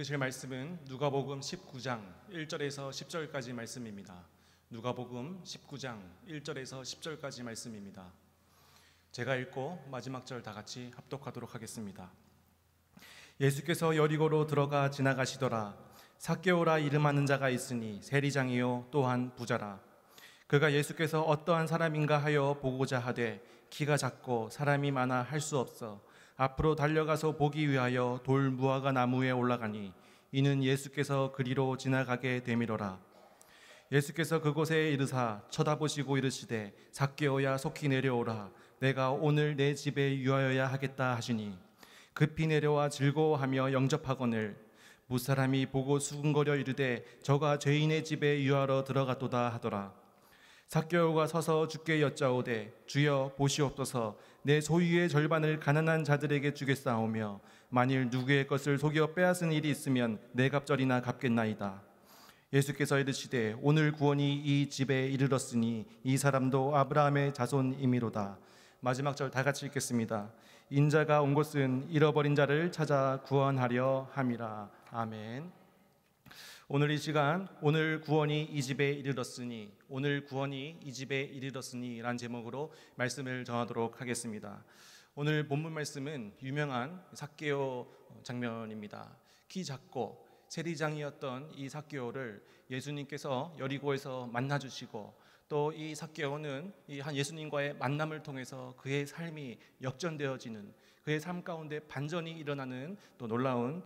들으실 말씀은 누가복음 19장 1절에서 10절까지 말씀입니다. 누가복음 19장 1절에서 10절까지 말씀입니다. 제가 읽고 마지막 절 다 같이 합독하도록 하겠습니다. 예수께서 여리고로 들어가 지나가시더라. 삭개오라 이름하는 자가 있으니 세리장이요 또한 부자라. 그가 예수께서 어떠한 사람인가 하여 보고자 하되 키가 작고 사람이 많아 할 수 없어 앞으로 달려가서 보기 위하여 돌 무화과 나무에 올라가니 이는 예수께서 그리로 지나가게 되미로라. 예수께서 그곳에 이르사 쳐다보시고 이르시되 삭개오야 속히 내려오라. 내가 오늘 내 집에 유하여야 하겠다 하시니 급히 내려와 즐거워하며 영접하거늘 무사람이 보고 수군거려 이르되 저가 죄인의 집에 유하러 들어갔도다 하더라. 삭개오가 서서 주께 여짜오되 주여 보시옵소서 내 소유의 절반을 가난한 자들에게 주겠사오며 만일 누구의 것을 속여 빼앗은 일이 있으면 네 갑절이나 갚겠나이다. 예수께서 이르시되 오늘 구원이 이 집에 이르렀으니 이 사람도 아브라함의 자손이미로다. 마지막 절 다 같이 읽겠습니다. 인자가 온 곳은 잃어버린 자를 찾아 구원하려 함이라. 아멘. 오늘 이 시간 오늘 구원이 이 집에 이르렀으니 오늘 구원이 이 집에 이르렀으니 라는 제목으로 말씀을 전하도록 하겠습니다. 오늘 본문 말씀은 유명한 삭개오 장면입니다. 키 작고 세리장이었던 이 삭개오를 예수님께서 여리고에서 만나주시고 또 이 삭개오는 이 한 예수님과의 만남을 통해서 그의 삶이 역전되어지는 그의 삶 가운데 반전이 일어나는 또 놀라운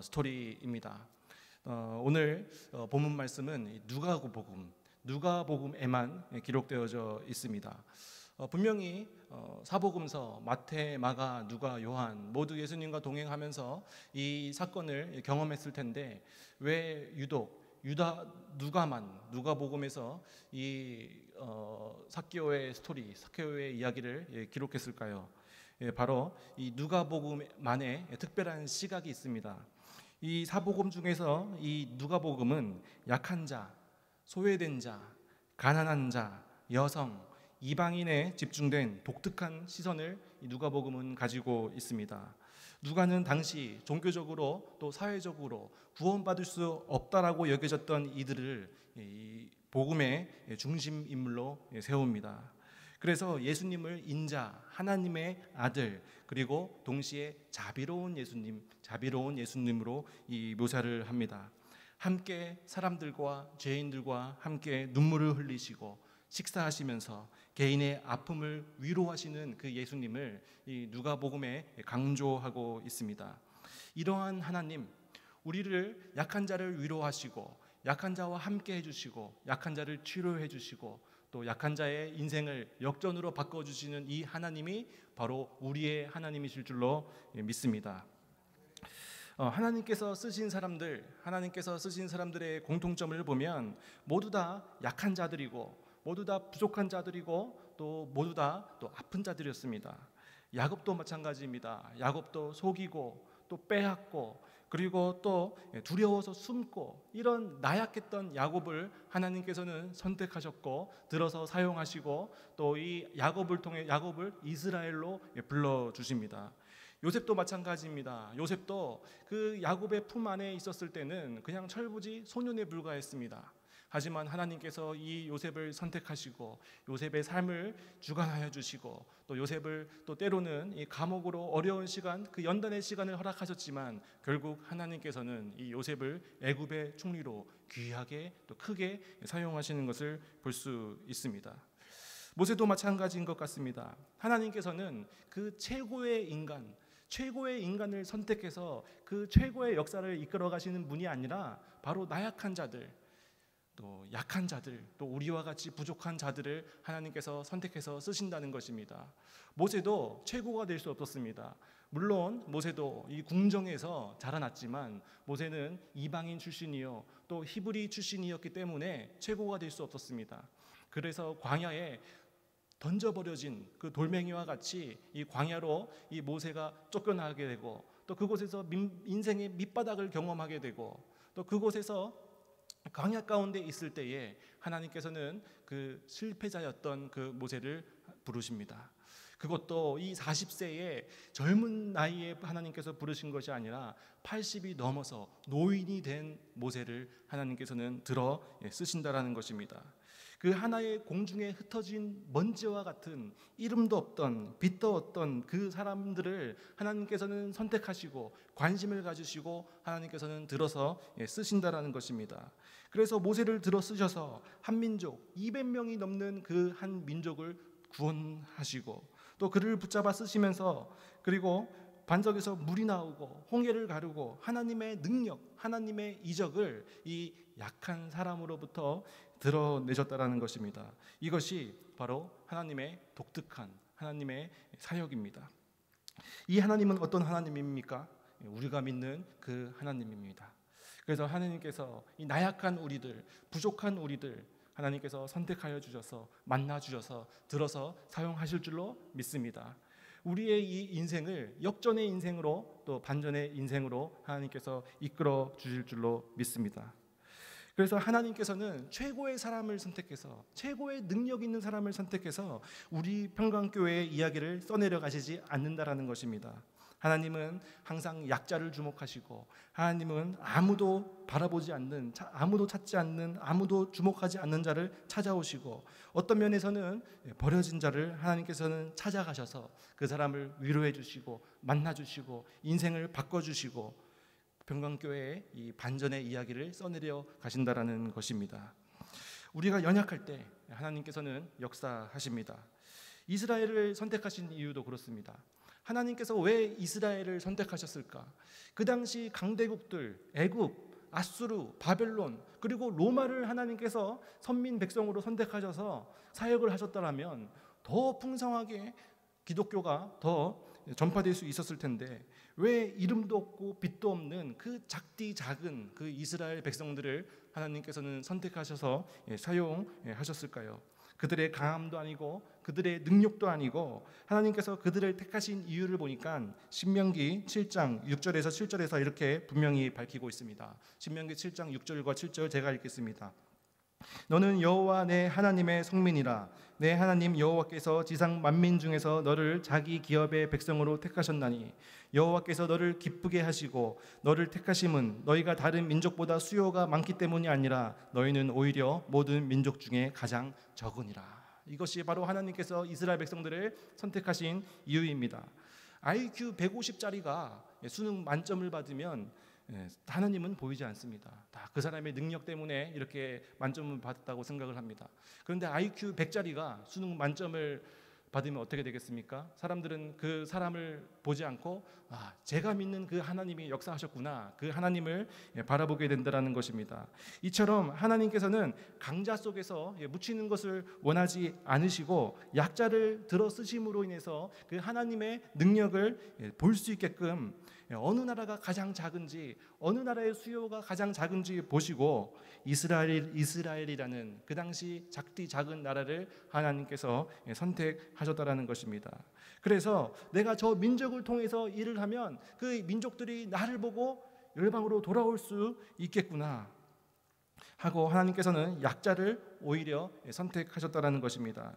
스토리입니다. 오늘 본문 말씀은 누가복음에만 기록되어져 있습니다. 분명히 사복음서 마태, 마가, 누가, 요한 모두 예수님과 동행하면서 이 사건을 경험했을 텐데 왜 유독 누가복음에서 이 삭개오의 스토리, 삭개오의 이야기를 기록했을까요? 바로 이 누가복음만의 특별한 시각이 있습니다. 이 사복음 중에서 이 누가복음은 약한 자, 소외된 자, 가난한 자, 여성, 이방인에 집중된 독특한 시선을 이 누가복음은 가지고 있습니다. 누가는 당시 종교적으로 또 사회적으로 구원받을 수 없다라고 여겨졌던 이들을 이 복음의 중심 인물로 세웁니다. 그래서 예수님을 인자, 하나님의 아들, 그리고 동시에 자비로운 예수님으로 이 묘사를 합니다. 함께 사람들과 죄인들과 함께 눈물을 흘리시고 식사하시면서 개인의 아픔을 위로하시는 그 예수님을 이 누가복음에 강조하고 있습니다. 이러한 하나님, 우리를 약한 자를 위로하시고 약한 자와 함께 해주시고 약한 자를 치료해 주시고 또 약한 자의 인생을 역전으로 바꿔주시는 이 하나님이 바로 우리의 하나님이실 줄로 믿습니다. 하나님께서 쓰신 사람들의 공통점을 보면 모두 다 약한 자들이고 모두 다 부족한 자들이고 또 모두 다 또 아픈 자들이었습니다. 야곱도 마찬가지입니다. 야곱도 속이고 또 빼앗고 그리고 또 두려워서 숨고 이런 나약했던 야곱을 하나님께서는 선택하셨고 들어서 사용하시고 또 이 야곱을 통해 야곱을 이스라엘로 불러주십니다. 요셉도 마찬가지입니다. 요셉도 그 야곱의 품 안에 있었을 때는 그냥 철부지 소년에 불과했습니다. 하지만 하나님께서 이 요셉을 선택하시고 요셉의 삶을 주관하여 주시고 또 요셉을 또 때로는 이 감옥으로 어려운 시간 그 연단의 시간을 허락하셨지만 결국 하나님께서는 이 요셉을 애굽의 총리로 귀하게 또 크게 사용하시는 것을 볼 수 있습니다. 모세도 마찬가지인 것 같습니다. 하나님께서는 그 최고의 인간을 선택해서 그 최고의 역사를 이끌어 가시는 분이 아니라 바로 나약한 자들 또 약한 자들, 또 우리와 같이 부족한 자들을 하나님께서 선택해서 쓰신다는 것입니다. 모세도 최고가 될 수 없었습니다. 물론 모세도 이 궁정에서 자라났지만 모세는 이방인 출신이요 또 히브리 출신이었기 때문에 최고가 될 수 없었습니다. 그래서 광야에 던져버려진 그 돌멩이와 같이 이 광야로 이 모세가 쫓겨나게 되고 또 그곳에서 인생의 밑바닥을 경험하게 되고 또 그곳에서 광야 가운데 있을 때에 하나님께서는 그 실패자였던 그 모세를 부르십니다. 그것도 이 40세의 젊은 나이에 하나님께서 부르신 것이 아니라 80이 넘어서 노인이 된 모세를 하나님께서는 들어 쓰신다라는 것입니다. 그 하나의 공중에 흩어진 먼지와 같은 이름도 없던 빛도 없던 그 사람들을 하나님께서는 선택하시고 관심을 가지시고 하나님께서는 들어서 쓰신다라는 것입니다. 그래서 모세를 들어 쓰셔서 한 민족 200명이 넘는 그 한 민족을 구원하시고 또 그를 붙잡아 쓰시면서 그리고 반석에서 물이 나오고 홍해를 가르고 하나님의 능력, 하나님의 이적을 이 약한 사람으로부터 드러내셨다라는 것입니다. 이것이 바로 하나님의 독특한 하나님의 사역입니다. 이 하나님은 어떤 하나님입니까? 우리가 믿는 그 하나님입니다. 그래서 하나님께서 이 나약한 우리들, 부족한 우리들 하나님께서 선택하여 주셔서 만나 주셔서 들어서 사용하실 줄로 믿습니다. 우리의 이 인생을 역전의 인생으로 또 반전의 인생으로 하나님께서 이끌어 주실 줄로 믿습니다. 그래서 하나님께서는 최고의 사람을 선택해서 최고의 능력 있는 사람을 선택해서 우리 평강교회의 이야기를 써내려 가시지 않는다라는 것입니다. 하나님은 항상 약자를 주목하시고 하나님은 아무도 바라보지 않는, 아무도 찾지 않는, 아무도 주목하지 않는 자를 찾아오시고 어떤 면에서는 버려진 자를 하나님께서는 찾아가셔서 그 사람을 위로해 주시고 만나 주시고 인생을 바꿔 주시고 평강교회의 이 반전의 이야기를 써내려 가신다라는 것입니다. 우리가 연약할 때 하나님께서는 역사하십니다. 이스라엘을 선택하신 이유도 그렇습니다. 하나님께서 왜 이스라엘을 선택하셨을까? 그 당시 강대국들 애굽, 아수르, 바벨론 그리고 로마를 하나님께서 선민 백성으로 선택하셔서 사역을 하셨다면 더 풍성하게 기독교가 더 전파될 수 있었을 텐데 왜 이름도 없고 빛도 없는 그 작디 작은 그 이스라엘 백성들을 하나님께서는 선택하셔서 사용하셨을까요? 그들의 강함도 아니고 그들의 능력도 아니고 하나님께서 그들을 택하신 이유를 보니까 신명기 7장 6절에서 7절에서 이렇게 분명히 밝히고 있습니다. 신명기 7장 6절과 7절 제가 읽겠습니다. 너는 여호와 내 하나님의 성민이라. 내 하나님 여호와께서 지상 만민 중에서 너를 자기 기업의 백성으로 택하셨나니 여호와께서 너를 기쁘게 하시고 너를 택하심은 너희가 다른 민족보다 수요가 많기 때문이 아니라 너희는 오히려 모든 민족 중에 가장 적으니라. 이것이 바로 하나님께서 이스라엘 백성들을 선택하신 이유입니다. IQ 150짜리가 수능 만점을 받으면 하나님은 보이지 않습니다. 다 그 사람의 능력 때문에 이렇게 만점을 받았다고 생각을 합니다. 그런데 IQ 100짜리가 수능 만점을 받으면 어떻게 되겠습니까? 사람들은 그 사람을 보지 않고 제가 믿는 그 하나님이 역사하셨구나, 그 하나님을 바라보게 된다는 것입니다. 이처럼 하나님께서는 강자 속에서 묻히는 것을 원하지 않으시고 약자를 들어 쓰심으로 인해서 그 하나님의 능력을 볼 수 있게끔 어느 나라가 가장 작은지, 어느 나라의 수요가 가장 작은지 보시고 이스라엘이라는 그 당시 작디 작은 나라를 하나님께서 선택하셨다라는 것입니다. 그래서 내가 저 민족을 통해서 일을 하면 그 민족들이 나를 보고 열방으로 돌아올 수 있겠구나 하고 하나님께서는 약자를 오히려 선택하셨다라는 것입니다.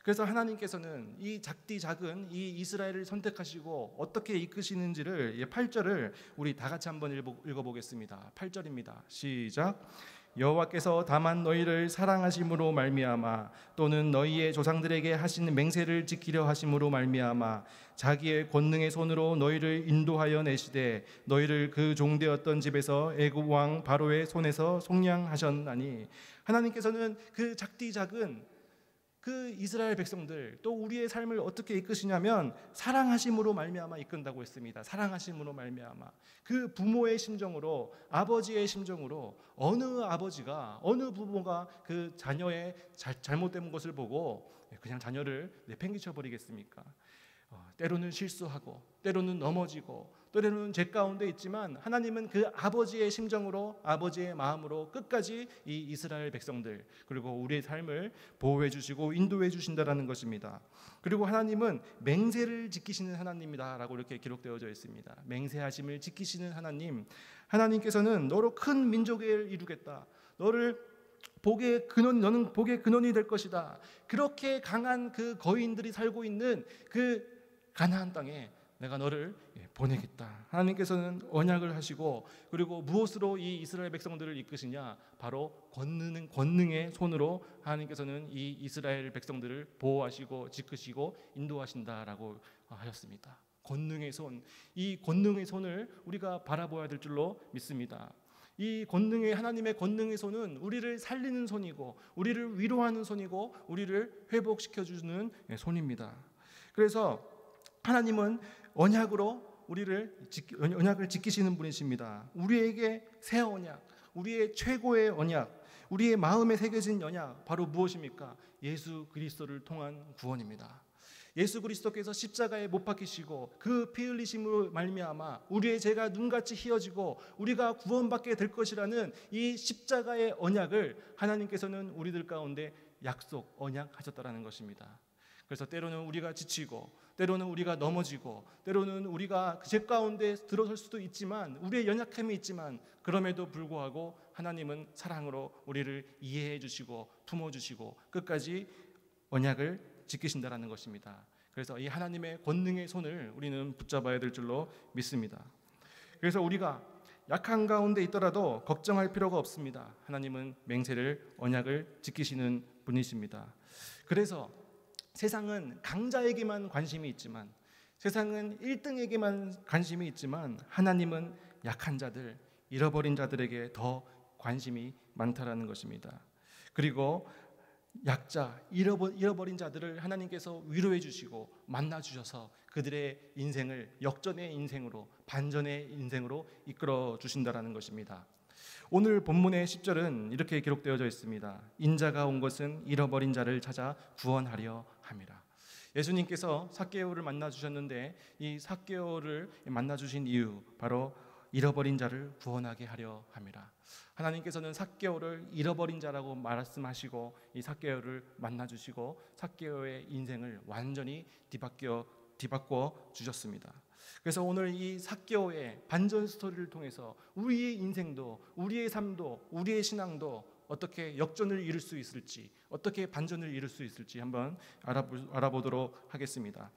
그래서 하나님께서는 이 작디 작은 이 이스라엘을 선택하시고 어떻게 이끄시는지를 8절을 우리 다 같이 한번 읽어보겠습니다. 8절입니다. 시작. 여호와께서 다만 너희를 사랑하심으로 말미암아 또는 너희의 조상들에게 하신 맹세를 지키려 하심으로 말미암아 자기의 권능의 손으로 너희를 인도하여 내시되 너희를 그 종되었던 집에서 애굽 왕 바로의 손에서 속량하셨나니. 하나님께서는 그 작디 작은 그 이스라엘 백성들 또 우리의 삶을 어떻게 이끄시냐면 사랑하심으로 말미암아 이끈다고 했습니다. 사랑하심으로 말미암아 그 부모의 심정으로 아버지의 심정으로 어느 아버지가 어느 부모가 그 자녀의 잘못된 것을 보고 그냥 자녀를 내팽개쳐 버리겠습니까? 때로는 실수하고 때로는 넘어지고 때로는 죄 가운데 있지만 하나님은 그 아버지의 심정으로 아버지의 마음으로 끝까지 이 이스라엘 백성들 그리고 우리의 삶을 보호해 주시고 인도해 주신다라는 것입니다. 그리고 하나님은 맹세를 지키시는 하나님이다라고 이렇게 기록되어져 있습니다. 맹세하심을 지키시는 하나님, 하나님께서는 너로 큰 민족을 이루겠다, 너를 너는 복의 근원이 될 것이다. 그렇게 강한 그 거인들이 살고 있는 그 가나안 땅에 내가 너를 보내겠다. 하나님께서는 언약을 하시고, 그리고 무엇으로 이 이스라엘 백성들을 이끄시냐? 바로 권능의 손으로 하나님께서는 이 이스라엘 백성들을 보호하시고 지키시고 인도하신다라고 하셨습니다. 권능의 손, 이 권능의 손을 우리가 바라보아야 될 줄로 믿습니다. 이 하나님의 권능의 손은 우리를 살리는 손이고, 우리를 위로하는 손이고, 우리를 회복시켜주는 손입니다. 그래서 하나님은 언약을 지키시는 분이십니다. 우리에게 새 언약, 우리의 최고의 언약, 우리의 마음에 새겨진 언약, 바로 무엇입니까? 예수 그리스도를 통한 구원입니다. 예수 그리스도께서 십자가에 못 박히시고 그 피 흘리심으로 말미암아 우리의 죄가 눈같이 희어지고 우리가 구원받게 될 것이라는 이 십자가의 언약을 하나님께서는 우리들 가운데 언약하셨다라는 것입니다. 그래서 때로는 우리가 지치고, 때로는 우리가 넘어지고, 때로는 우리가 그 죄 가운데 들어설 수도 있지만, 우리의 연약함이 있지만, 그럼에도 불구하고 하나님은 사랑으로 우리를 이해해 주시고 품어주시고 끝까지 언약을 지키신다라는 것입니다. 그래서 이 하나님의 권능의 손을 우리는 붙잡아야 될 줄로 믿습니다. 그래서 우리가 약한 가운데 있더라도 걱정할 필요가 없습니다. 하나님은 언약을 지키시는 분이십니다. 그래서 세상은 강자에게만 관심이 있지만, 세상은 1등에게만 관심이 있지만, 하나님은 약한 자들, 잃어버린 자들에게 더 관심이 많다라는 것입니다. 그리고 약자, 잃어버린 자들을 하나님께서 위로해 주시고 만나 주셔서 그들의 인생을 역전의 인생으로, 반전의 인생으로 이끌어 주신다라는 것입니다. 오늘 본문의 10절은 이렇게 기록되어져 있습니다. 인자가 온 것은 잃어버린 자를 찾아 구원하려 함이라. 예수님께서 삭개오를 만나 주셨는데, 이 삭개오를 만나 주신 이유, 바로 잃어버린 자를 구원하게 하려 함이라. 하나님께서는 삭개오를 잃어버린 자라고 말씀하시고 이 삭개오를 만나 주시고 삭개오의 인생을 완전히 뒤바꿔 주셨습니다. 그래서 오늘 이 삭개오의 반전 스토리를 통해서 우리의 인생도, 우리의 삶도, 우리의 신앙도 어떻게 역전을 이룰 수 있을지, 어떻게 반전을 이룰 수 있을지 한번 알아보도록 하겠습니다.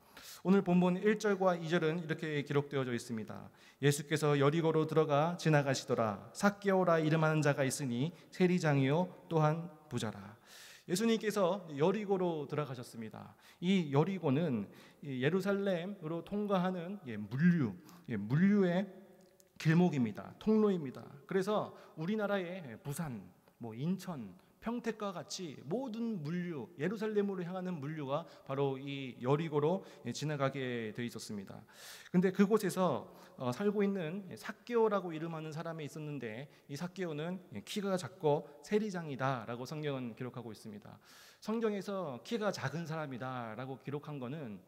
오늘 본문 1절과 2절은 이렇게 기록되어져 있습니다. 예수께서 여리고로 들어가 지나가시더라. 삭개오라 이름하는 자가 있으니 세리장이요 또한 부자라. 예수님께서 여리고로 들어가셨습니다. 이 여리고는 예루살렘으로 통과하는 물류의 길목입니다. 통로입니다. 그래서 우리나라의 부산, 인천, 평택과 같이 모든 물류, 예루살렘으로 향하는 물류가 바로 이 여리고로 지나가게 돼 있었습니다. 근데 그곳에서 살고 있는 삭개오라고 이름하는 사람이 있었는데, 이 삭개오는 키가 작고 세리장이다라고 성경은 기록하고 있습니다. 성경에서 키가 작은 사람이다라고 기록한 거는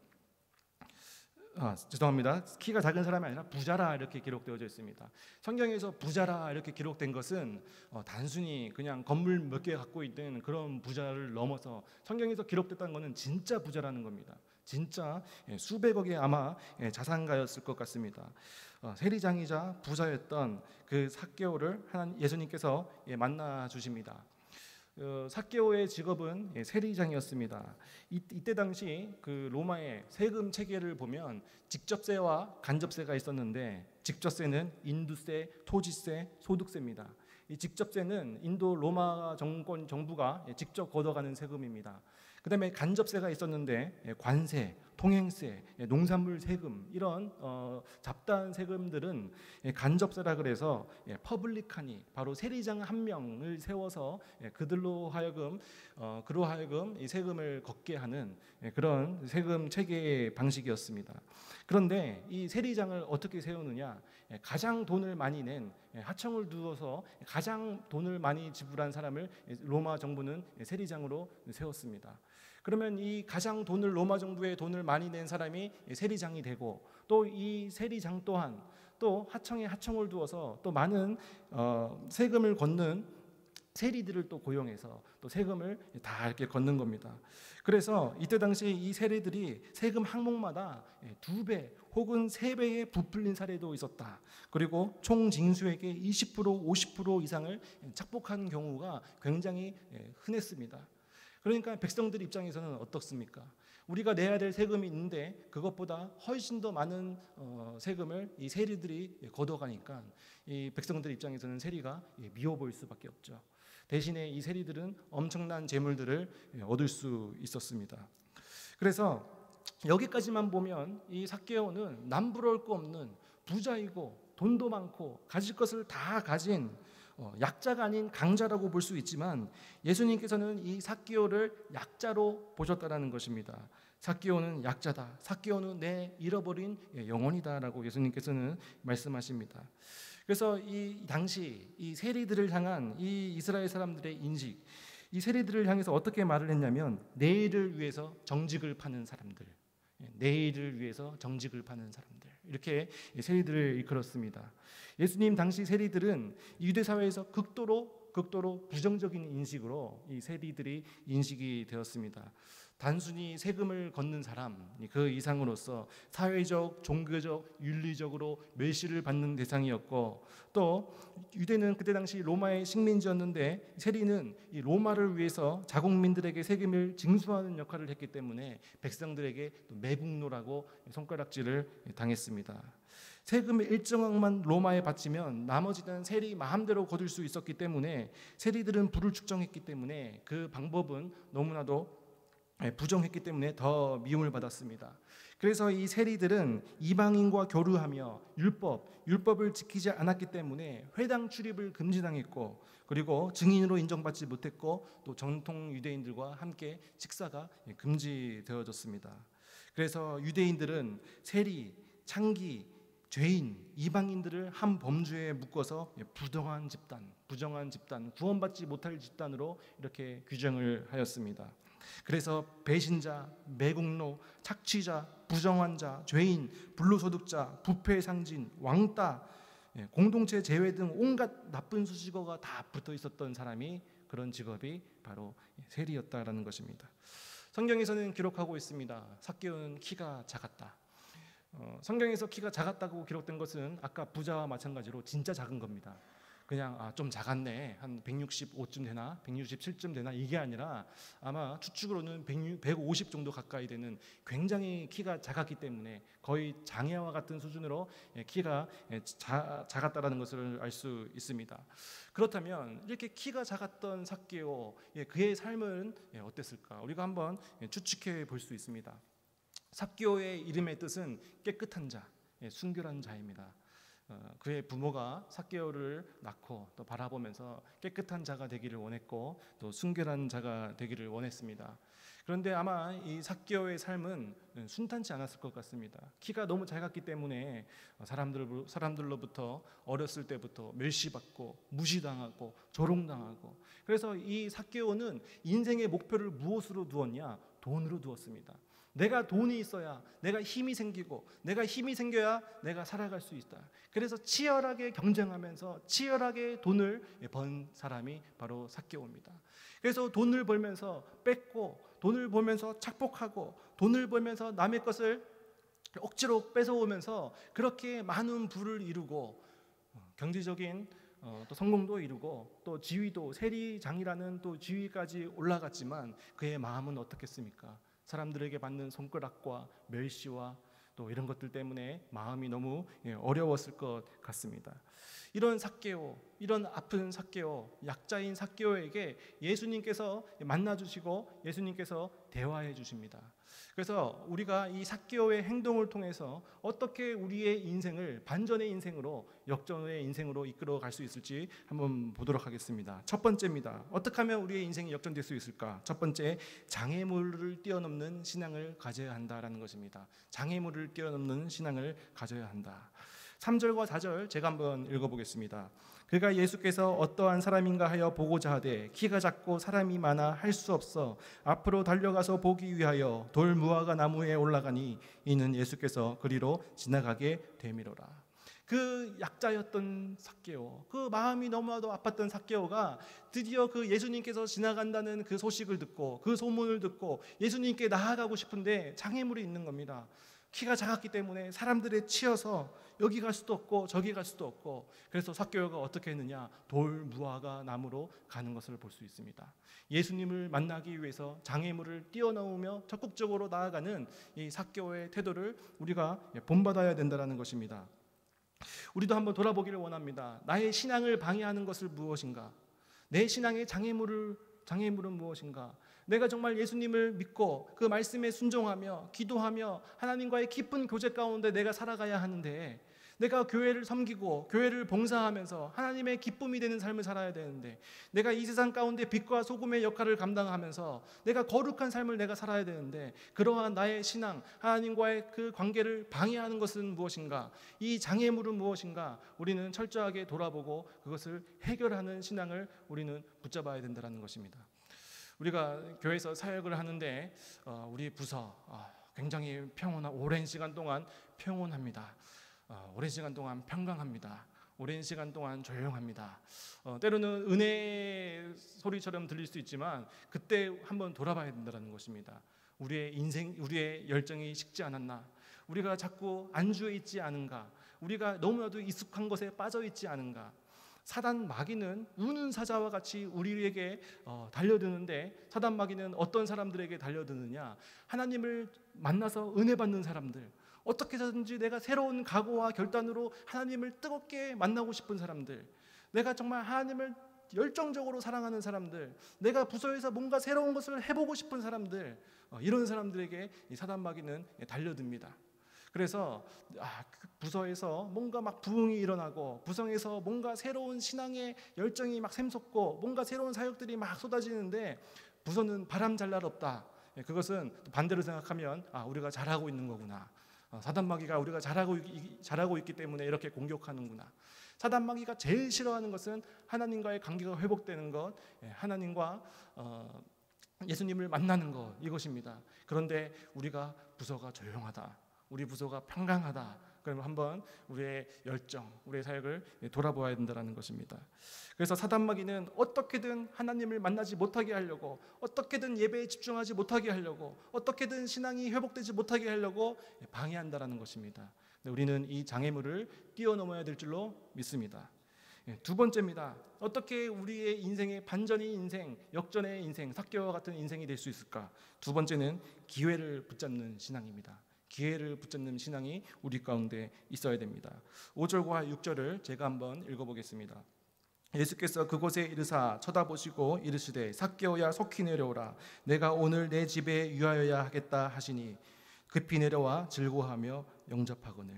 키가 작은 사람이 아니라 부자라 이렇게 기록되어져 있습니다. 성경에서 부자라 이렇게 기록된 것은 단순히 그냥 건물 몇 개 갖고 있는 그런 부자를 넘어서 성경에서 기록됐다는 것은 진짜 부자라는 겁니다. 진짜 수백억의 아마 자산가였을 것 같습니다. 세리장이자 부자였던 그 삭개오를 예수님께서 만나 주십니다. 삭개오의 직업은 세리장이었습니다. 이때 당시 그 로마의 세금 체계를 보면 직접세와 간접세가 있었는데, 직접세는 인두세, 토지세, 소득세입니다. 이 직접세는 인도 로마 정부가 직접 걷어가는 세금입니다. 그 다음에 간접세가 있었는데 관세, 통행세, 농산물 세금, 이런 잡다한 세금들은 간접세라 그래서 퍼블릭하니, 바로 세리장 한 명을 세워서 그로 하여금 이 세금을 걷게 하는 그런 세금 체계의 방식이었습니다. 그런데 이 세리장을 어떻게 세우느냐? 가장 돈을 많이 낸, 하청을 두어서 가장 돈을 많이 지불한 사람을 로마 정부는 세리장으로 세웠습니다. 그러면 이 가장 로마 정부의 돈을 많이 낸 사람이 세리장이 되고, 또 이 세리장 또한 또 하청에 하청을 두어서 또 많은 세금을 걷는 세리들을 또 고용해서 또 세금을 다 이렇게 걷는 겁니다. 그래서 이때 당시 이 세리들이 세금 항목마다 2배, 혹은 3배에 부풀린 사례도 있었다. 그리고 총 징수액의 20% 50% 이상을 착복한 경우가 굉장히 흔했습니다. 그러니까 백성들 입장에서는 어떻습니까? 우리가 내야 될 세금이 있는데 그것보다 훨씬 더 많은 세금을 이 세리들이 걷어가니까 이 백성들 입장에서는 세리가 미워 보일 수밖에 없죠. 대신에 이 세리들은 엄청난 재물들을 얻을 수 있었습니다. 그래서 여기까지만 보면 이 삭개오는 남부러울 거 없는 부자이고 돈도 많고 가질 것을 다 가진 약자가 아닌 강자라고 볼 수 있지만 예수님께서는 이 삭개오를 약자로 보셨다라는 것입니다. 삭개오는 약자다. 삭개오는 내 잃어버린 영혼이다라고 예수님께서는 말씀하십니다. 그래서 이 당시 이 세리들을 향한 이 이스라엘 사람들의 인식, 이 세리들을 향해서 어떻게 말을 했냐면 내일을 위해서 정직을 파는 사람들, 내일을 위해서 정직을 파는 사람들, 이렇게 세리들을 일컬었습니다. 예수님 당시 세리들은 유대 사회에서 극도로 부정적인 인식으로 이 세리들이 인식이 되었습니다. 단순히 세금을 걷는 사람 그 이상으로서 사회적, 종교적, 윤리적으로 멸시를 받는 대상이었고, 또 유대는 그때 당시 로마의 식민지였는데 세리는 이 로마를 위해서 자국민들에게 세금을 징수하는 역할을 했기 때문에 백성들에게 또 매국노라고 손가락질을 당했습니다. 세금의 일정액만 로마에 바치면 나머지는 세리 마음대로 거둘 수 있었기 때문에 세리들은 부를 축정했기 때문에 그 방법은 너무나도 부정했기 때문에 더 미움을 받았습니다. 그래서 이 세리들은 이방인과 교류하며 율법을 지키지 않았기 때문에 회당 출입을 금지당했고, 그리고 증인으로 인정받지 못했고, 또 전통 유대인들과 함께 식사가 금지되어졌습니다. 그래서 유대인들은 세리, 창기, 죄인, 이방인들을 한 범주에 묶어서 부정한 집단, 구원받지 못할 집단으로 이렇게 규정을 하였습니다. 그래서 배신자, 매국노, 착취자, 부정한 자, 죄인, 불로소득자, 부패 상진, 왕따, 공동체 제외 등 온갖 나쁜 수식어가 다 붙어 있었던 사람이, 그런 직업이 바로 세리였다라는 것입니다. 성경에서는 기록하고 있습니다. 삭개오는 키가 작았다. 성경에서 키가 작았다고 기록된 것은 아까 부자와 마찬가지로 진짜 작은 겁니다. 그냥 좀 작았네, 한 165쯤 되나 167쯤 되나, 이게 아니라 아마 추측으로는 150 정도 가까이 되는 굉장히 키가 작았기 때문에 거의 장애와 같은 수준으로 키가 작았다라는 것을 알 수 있습니다. 그렇다면 이렇게 키가 작았던 삭개오, 그의 삶은 어땠을까? 우리가 한번 추측해 볼 수 있습니다. 삭개오의 이름의 뜻은 깨끗한 자, 순결한 자입니다. 그의 부모가 삭개오를 낳고 또 바라보면서 깨끗한 자가 되기를 원했고 또 순결한 자가 되기를 원했습니다. 그런데 아마 이 삭개오의 삶은 순탄치 않았을 것 같습니다. 키가 너무 작았기 때문에 사람들로부터 어렸을 때부터 멸시받고 무시당하고 조롱당하고, 그래서 이 삭개오는 인생의 목표를 무엇으로 두었냐? 돈으로 두었습니다. 내가 돈이 있어야 내가 힘이 생기고, 내가 힘이 생겨야 내가 살아갈 수 있다. 그래서 치열하게 경쟁하면서 치열하게 돈을 번 사람이 바로 삭개오입니다. 그래서 돈을 벌면서 뺏고, 돈을 벌면서 착복하고, 돈을 벌면서 남의 것을 억지로 뺏어오면서 그렇게 많은 부를 이루고 경제적인 또 성공도 이루고 또 지위도, 세리장이라는 또 지위까지 올라갔지만 그의 마음은 어떻겠습니까? 사람들에게 받는 손가락과 멸시와 또 이런 것들 때문에 마음이 너무 어려웠을 것 같습니다. 이런 삭개오, 이런 아픈 삭개오, 약자인 삭개오에게 예수님께서 만나주시고 예수님께서 대화해 주십니다. 그래서 우리가 이 삭개오의 행동을 통해서 어떻게 우리의 인생을 반전의 인생으로, 역전의 인생으로 이끌어 갈 수 있을지 한번 보도록 하겠습니다. 첫 번째입니다. 어떻게 하면 우리의 인생이 역전될 수 있을까? 첫 번째, 장애물을 뛰어넘는 신앙을 가져야 한다라는 것입니다. 장애물을 뛰어넘는 신앙을 가져야 한다. 3절과 4절 제가 한번 읽어보겠습니다. 그가 예수께서 어떠한 사람인가 하여 보고자 하되 키가 작고 사람이 많아 할 수 없어 앞으로 달려가서 보기 위하여 돌 무화과 나무에 올라가니 이는 예수께서 그리로 지나가게 되미로라. 그 약자였던 삭개오, 그 마음이 너무나도 아팠던 삭개오가 드디어 그 예수님께서 지나간다는 그 소식을 듣고 그 소문을 듣고 예수님께 나아가고 싶은데 장애물이 있는 겁니다. 키가 작았기 때문에 사람들에 치여서 여기 갈 수도 없고 저기 갈 수도 없고, 그래서 삭개오가 어떻게 했느냐? 돌 무화과 나무로 가는 것을 볼 수 있습니다. 예수님을 만나기 위해서 장애물을 뛰어넘으며 적극적으로 나아가는 이 삭개오의 태도를 우리가 본받아야 된다는 것입니다. 우리도 한번 돌아보기를 원합니다. 나의 신앙을 방해하는 것은 무엇인가? 내 신앙의 장애물은 무엇인가? 내가 정말 예수님을 믿고 그 말씀에 순종하며 기도하며 하나님과의 깊은 교제 가운데 내가 살아가야 하는데, 내가 교회를 섬기고 교회를 봉사하면서 하나님의 기쁨이 되는 삶을 살아야 되는데, 내가 이 세상 가운데 빛과 소금의 역할을 감당하면서 내가 거룩한 삶을 내가 살아야 되는데, 그러한 나의 신앙, 하나님과의 그 관계를 방해하는 것은 무엇인가? 이 장애물은 무엇인가? 우리는 철저하게 돌아보고 그것을 해결하는 신앙을 우리는 붙잡아야 된다는 것입니다. 우리가 교회에서 사역을 하는데 우리 부서 굉장히 오랜 시간 동안 평온합니다. 오랜 시간 동안 평강합니다. 오랜 시간 동안 조용합니다. 때로는 은혜 소리처럼 들릴 수 있지만 그때 한번 돌아봐야 된다는 것입니다. 우리의 인생, 우리의 열정이 식지 않았나? 우리가 자꾸 안주해 있지 않은가? 우리가 너무나도 익숙한 것에 빠져 있지 않은가? 사단 마귀는 우는 사자와 같이 우리에게 달려드는데, 사단 마귀는 어떤 사람들에게 달려드느냐? 하나님을 만나서 은혜 받는 사람들, 어떻게 해서든지 내가 새로운 각오와 결단으로 하나님을 뜨겁게 만나고 싶은 사람들, 내가 정말 하나님을 열정적으로 사랑하는 사람들, 내가 부서에서 뭔가 새로운 것을 해보고 싶은 사람들, 이런 사람들에게 이 사단 마귀는 달려듭니다. 그래서 그 부서에서 뭔가 막 부흥이 일어나고, 부서에서 뭔가 새로운 신앙의 열정이 막 샘솟고, 뭔가 새로운 사역들이 막 쏟아지는데 부서는 바람 잘 날 없다. 그것은 반대로 생각하면 우리가 잘하고 있는 거구나. 사단 마귀가 우리가 잘하고 있기 때문에 이렇게 공격하는구나. 사단 마귀가 제일 싫어하는 것은 하나님과의 관계가 회복되는 것, 하나님과 예수님을 만나는 것, 이것입니다. 그런데 우리가 부서가 조용하다, 우리 부서가 평강하다, 그러면 한번 우리의 열정, 우리의 사역을 돌아보아야 된다는 것입니다. 그래서 사단 마귀는 어떻게든 하나님을 만나지 못하게 하려고, 어떻게든 예배에 집중하지 못하게 하려고, 어떻게든 신앙이 회복되지 못하게 하려고 방해한다는 것입니다. 우리는 이 장애물을 뛰어넘어야 될 줄로 믿습니다. 두 번째입니다. 어떻게 우리의 인생의 반전의 인생, 역전의 인생, 삭개오와 같은 인생이 될 수 있을까? 두 번째는 기회를 붙잡는 신앙입니다. 기회를 붙잡는 신앙이 우리 가운데 있어야 됩니다. 5절과 6절을 제가 한번 읽어보겠습니다. 예수께서 그곳에 이르사 쳐다보시고 이르시되 삭개오야 속히 내려오라. 내가 오늘 내 집에 유하여야 하겠다 하시니 급히 내려와 즐거워하며 영접하거늘.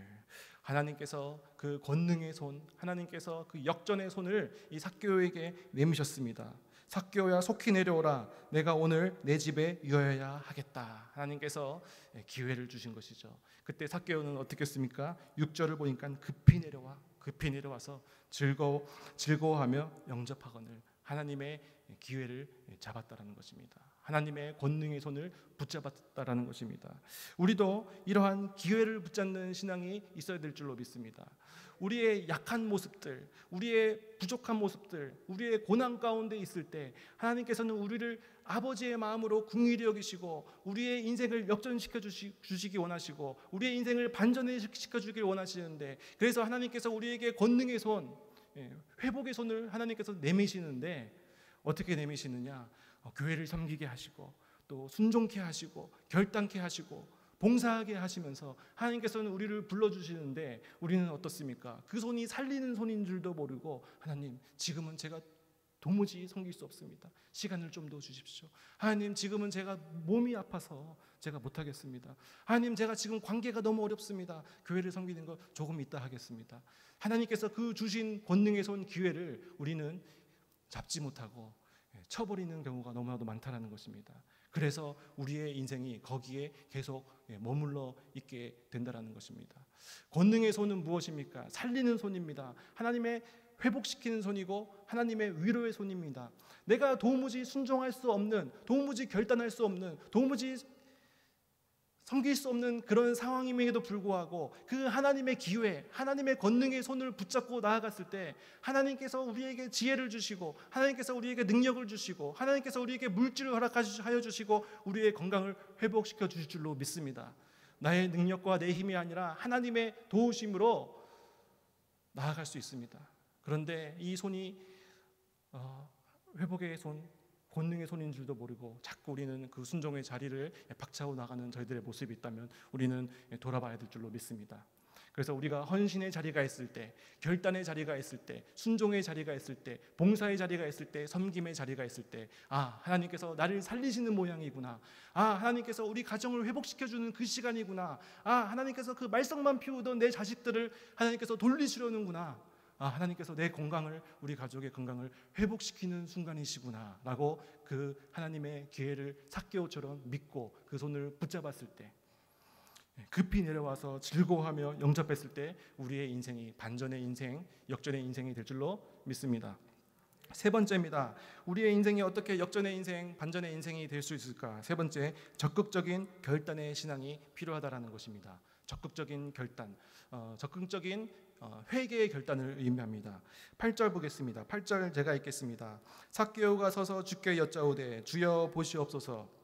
하나님께서 그 권능의 손, 하나님께서 그 역전의 손을 이 삭개오에게 내미셨습니다. 삭개오야 속히 내려오라. 내가 오늘 내 집에 유하여야 하겠다. 하나님께서 기회를 주신 것이죠. 그때 삭개오는 어떻게 했습니까? 6절을 보니까 급히 내려와서 즐거워하며 영접하거늘. 하나님의 기회를 잡았다라는 것입니다. 하나님의 권능의 손을 붙잡았다라는 것입니다. 우리도 이러한 기회를 붙잡는 신앙이 있어야 될 줄로 믿습니다. 우리의 약한 모습들, 우리의 부족한 모습들, 우리의 고난 가운데 있을 때 하나님께서는 우리를 아버지의 마음으로 긍휼히 여기시고 우리의 인생을 역전시켜 주시기 원하시고 우리의 인생을 반전시켜 주길 원하시는데, 그래서 하나님께서 우리에게 권능의 손, 회복의 손을 하나님께서 내미시는데, 어떻게 내미시느냐? 교회를 섬기게 하시고 또 순종케 하시고 결단케 하시고 봉사하게 하시면서 하나님께서는 우리를 불러주시는데, 우리는 어떻습니까? 그 손이 살리는 손인 줄도 모르고, 하나님 지금은 제가 도무지 섬길 수 없습니다. 시간을 좀 더 주십시오. 하나님 지금은 제가 몸이 아파서 제가 못하겠습니다. 하나님 제가 지금 관계가 너무 어렵습니다. 교회를 섬기는 거 조금 이따 하겠습니다. 하나님께서 그 주신 권능의 손 기회를 우리는 잡지 못하고 쳐버리는 경우가 너무나도 많다는 것입니다. 그래서 우리의 인생이 거기에 계속 머물러 있게 된다는 것입니다. 권능의 손은 무엇입니까? 살리는 손입니다. 하나님의 회복시키는 손이고 하나님의 위로의 손입니다. 내가 도무지 순종할 수 없는, 도무지 결단할 수 없는, 도무지 섬길 수 없는 그런 상황임에도 불구하고 그 하나님의 기회, 하나님의 권능의 손을 붙잡고 나아갔을 때 하나님께서 우리에게 지혜를 주시고 하나님께서 우리에게 능력을 주시고 하나님께서 우리에게 물질을 허락하여 주시고 우리의 건강을 회복시켜 주실 줄로 믿습니다. 나의 능력과 내 힘이 아니라 하나님의 도우심으로 나아갈 수 있습니다. 그런데 이 손이 회복의 손, 권능의 손인 줄도 모르고 자꾸 우리는 그 순종의 자리를 박차고 나가는 저희들의 모습이 있다면 우리는 돌아봐야 될 줄로 믿습니다. 그래서 우리가 헌신의 자리가 있을 때, 결단의 자리가 있을 때, 순종의 자리가 있을 때, 봉사의 자리가 있을 때, 섬김의 자리가 있을 때, 하나님께서 나를 살리시는 모양이구나. 하나님께서 우리 가정을 회복시켜주는 그 시간이구나. 하나님께서 그 말썽만 피우던 내 자식들을 하나님께서 돌리시려는구나. 하나님께서 내 건강을, 우리 가족의 건강을 회복시키는 순간이시구나 라고 그 하나님의 기회를 삭개오처럼 믿고 그 손을 붙잡았을 때, 급히 내려와서 즐거워하며 영접했을 때 우리의 인생이 반전의 인생, 역전의 인생이 될 줄로 믿습니다. 세 번째입니다. 우리의 인생이 어떻게 역전의 인생, 반전의 인생이 될 수 있을까? 세 번째, 적극적인 결단의 신앙이 필요하다라는 것입니다. 적극적인 결단, 적극적인 회개의 결단을 의미합니다. 8절 보겠습니다. 8절 제가 읽겠습니다. 삭개오가 서서 주께 여짜오되 주여 보시옵소서.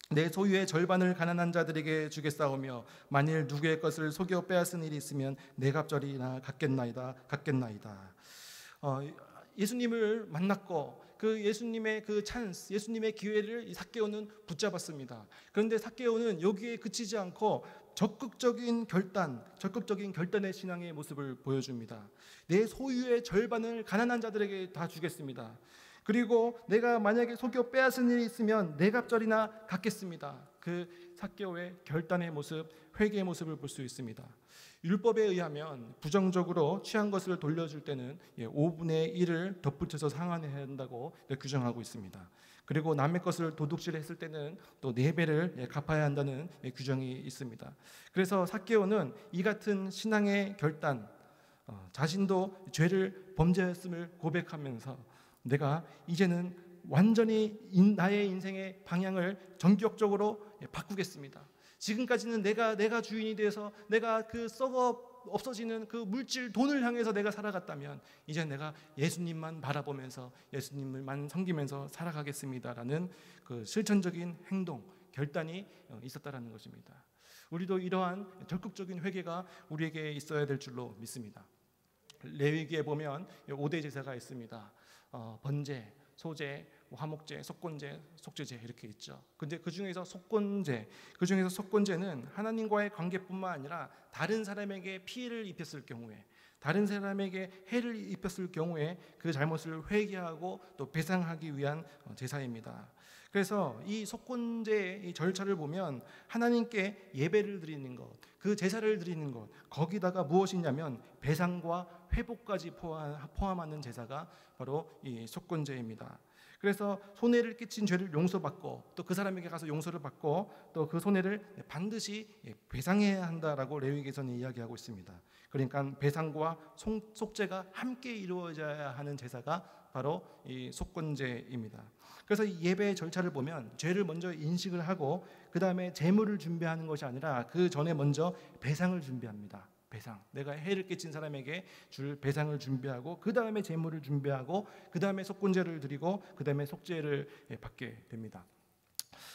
내 소유의 절반을 가난한 자들에게 주겠사오며 만일 누구의 것을 속여 빼앗은 일이 있으면 내 갑절이나 갖겠나이다. 예수님을 만났고 그 예수님의 그 찬스, 예수님의 기회를 이 삭개오는 붙잡았습니다. 그런데 삭개오는 여기에 그치지 않고 적극적인 결단의 신앙의 모습을 보여줍니다. 내 소유의 절반을 가난한 자들에게 다 주겠습니다. 그리고 내가 만약에 속여 빼앗은 일이 있으면 내 갑절이나 갖겠습니다. 그 삭개오의 결단의 모습, 회개의 모습을 볼 수 있습니다. 율법에 의하면 부정적으로 취한 것을 돌려줄 때는 5분의 1을 덧붙여서 상환해야 한다고 규정하고 있습니다. 그리고 남의 것을 도둑질했을 때는 또 4배를 갚아야 한다는 규정이 있습니다. 그래서 삭개오는 이 같은 신앙의 결단, 자신도 죄를 범죄했음을 고백하면서 내가 이제는 완전히 나의 인생의 방향을 전격적으로 바꾸겠습니다. 지금까지는 내가 주인이 돼서 내가 그 썩어 없어지는 그 물질 돈을 향해서 내가 살아갔다면 이제 내가 예수님만 바라보면서 예수님을만 섬기면서 살아가겠습니다라는 그 실천적인 행동, 결단이 있었다라는 것입니다. 우리도 이러한 적극적인 회개가 우리에게 있어야 될 줄로 믿습니다. 레위기에 보면 5대 제사가 있습니다. 번제, 소제, 화목제, 속건제, 속죄제 이렇게 있죠. 근데 그 중에서 속건제는 하나님과의 관계뿐만 아니라 다른 사람에게 피해를 입혔을 경우에, 다른 사람에게 해를 입혔을 경우에 그 잘못을 회개하고 또 배상하기 위한 제사입니다. 그래서 이 속건제의 절차를 보면 하나님께 예배를 드리는 것, 그 제사를 드리는 것, 거기다가 무엇이냐면 배상과 회복까지 포함하는 제사가 바로 이 속건제입니다. 그래서 손해를 끼친 죄를 용서받고 또 그 사람에게 가서 용서를 받고 또 그 손해를 반드시 배상해야 한다라고 레위기서는 이야기하고 있습니다. 그러니까 배상과 속죄가 함께 이루어져야 하는 제사가 바로 이 속건제입니다. 그래서 이 예배의 절차를 보면 죄를 먼저 인식을 하고 그 다음에 제물을 준비하는 것이 아니라 그 전에 먼저 배상을 준비합니다. 배상, 내가 해를 끼친 사람에게 줄 배상을 준비하고 그 다음에 제물을 준비하고 그 다음에 속건제를 드리고 그 다음에 속죄를 받게 됩니다.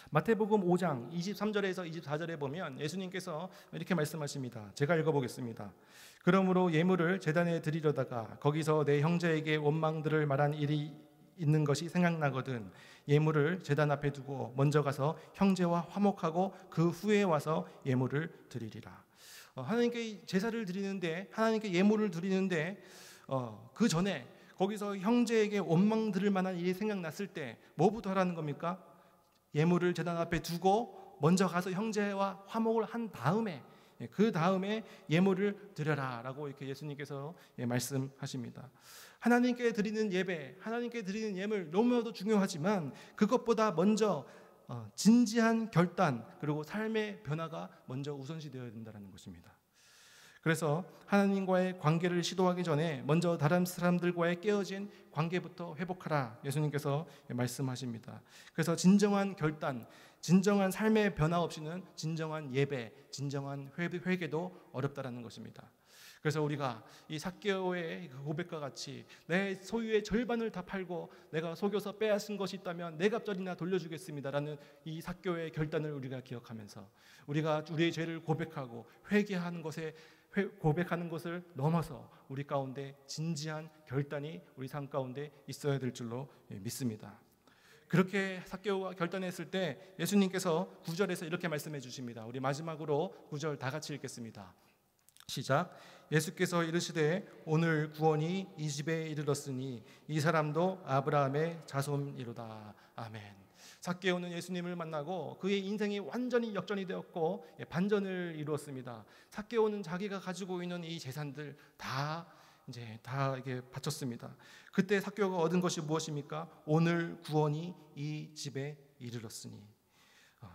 마태복음 5장 23절에서 24절에 보면 예수님께서 이렇게 말씀하십니다. 제가 읽어보겠습니다. 그러므로 예물을 제단에 드리려다가 거기서 내 형제에게 원망들을 말한 일이 있는 것이 생각나거든 예물을 제단 앞에 두고 먼저 가서 형제와 화목하고 그 후에 와서 예물을 드리리라. 하나님께 제사를 드리는데, 하나님께 예물을 드리는데 그 전에 거기서 형제에게 원망 들을 만한 일이 생각났을 때 뭐부터 하라는 겁니까? 예물을 제단 앞에 두고 먼저 가서 형제와 화목을 한 다음에 그 다음에 예물을 드려라라고 이렇게 예수님께서 말씀하십니다. 하나님께 드리는 예배, 하나님께 드리는 예물 너무나도 중요하지만 그것보다 먼저 진지한 결단 그리고 삶의 변화가 먼저 우선시되어야 된다는 것입니다. 그래서 하나님과의 관계를 시도하기 전에 먼저 다른 사람들과의 깨어진 관계부터 회복하라 예수님께서 말씀하십니다. 그래서 진정한 결단, 진정한 삶의 변화 없이는 진정한 예배, 진정한 회개도 어렵다라는 것입니다. 그래서 우리가 이 삭개오의 그 고백과 같이 내 소유의 절반을 다 팔고 내가 속여서 빼앗은 것이 있다면 네 갑절이나 돌려주겠습니다라는 이 삭개오의 결단을 우리가 기억하면서 우리가 우리의 죄를 고백하고 회개하는 고백하는 것을 넘어서 우리 가운데 진지한 결단이 우리 삶 가운데 있어야 될 줄로 믿습니다. 그렇게 삭개오가 결단했을 때 예수님께서 9절에서 이렇게 말씀해 주십니다. 우리 마지막으로 9절 다 같이 읽겠습니다. 시작. 예수께서 이르시되 오늘 구원이 이 집에 이르렀으니 이 사람도 아브라함의 자손이로다. 아멘. 삭개오는 예수님을 만나고 그의 인생이 완전히 역전이 되었고 반전을 이루었습니다. 삭개오는 자기가 가지고 있는 이 재산들 다 이게 바쳤습니다. 그때 삭개오가 얻은 것이 무엇입니까? 오늘 구원이 이 집에 이르렀으니.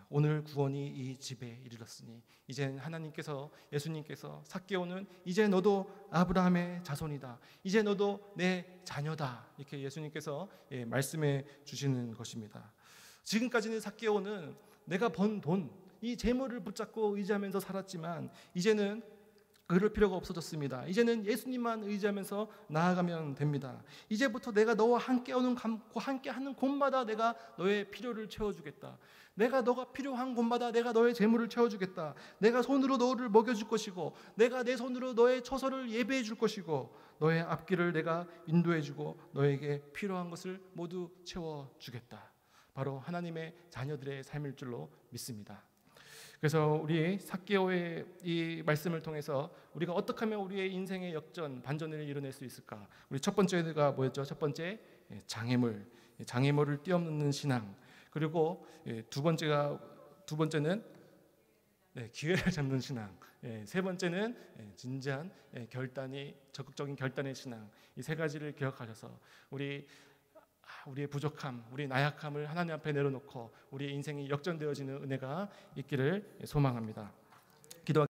오늘 구원이 이 집에 이르렀으니 이제 하나님께서 예수님께서 삭개오는 이제 너도 아브라함의 자손이다. 이제 너도 내 자녀다. 이렇게 예수님께서 말씀해 주시는 것입니다. 지금까지는 삭개오는 내가 번 돈, 이 재물을 붙잡고 의지하면서 살았지만 이제는 그럴 필요가 없어졌습니다. 이제는 예수님만 의지하면서 나아가면 됩니다. 이제부터 내가 너와 함께 하는 곳마다 내가 너의 필요를 채워주겠다. 내가 너가 필요한 곳마다 내가 너의 재물을 채워주겠다. 내가 손으로 너를 먹여줄 것이고 내가 내 손으로 너의 처소를 예배해 줄 것이고 너의 앞길을 내가 인도해주고 너에게 필요한 것을 모두 채워주겠다. 바로 하나님의 자녀들의 삶일 줄로 믿습니다. 그래서 우리 삭개오의 이 말씀을 통해서 우리가 어떻게 하면 우리의 인생의 역전, 반전을 이뤄낼 수 있을까? 우리 첫 번째가 뭐였죠? 첫 번째 장애물을 뛰어넘는 신앙. 그리고 두 번째는 기회를 잡는 신앙. 세 번째는 진지한 적극적인 결단의 신앙. 이 세 가지를 기억하셔서 우리의 부족함, 우리의 나약함을 하나님 앞에 내려놓고 우리의 인생이 역전되어지는 은혜가 있기를 소망합니다.